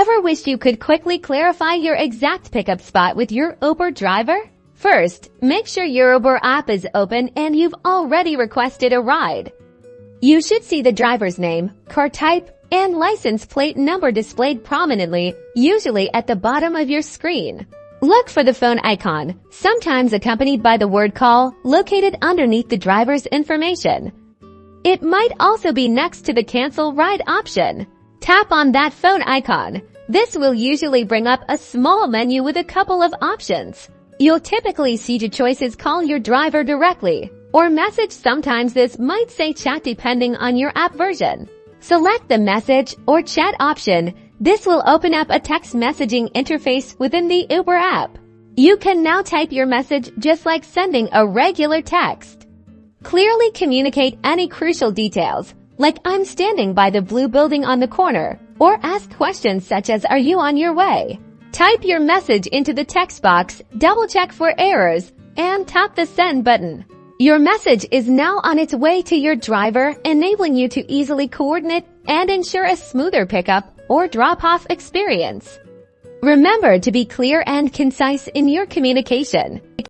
Ever wished you could quickly clarify your exact pickup spot with your Uber driver? First, make sure your Uber app is open and you've already requested a ride. You should see the driver's name, car type, and license plate number displayed prominently, usually at the bottom of your screen. Look for the phone icon, sometimes accompanied by the word call, located underneath the driver's information. It might also be next to the cancel ride option. Tap on that phone icon. This will usually bring up a small menu with a couple of options. You'll typically see the choices call your driver directly or message. Sometimes this might say chat depending on your app version. Select the message or chat option. This will open up a text messaging interface within the Uber app. You can now type your message just like sending a regular text. Clearly communicate any crucial details, like I'm standing by the blue building on the corner, or ask questions such as are you on your way? Type your message into the text box, double check for errors, and tap the send button. Your message is now on its way to your driver, enabling you to easily coordinate and ensure a smoother pickup or drop-off experience. Remember to be clear and concise in your communication.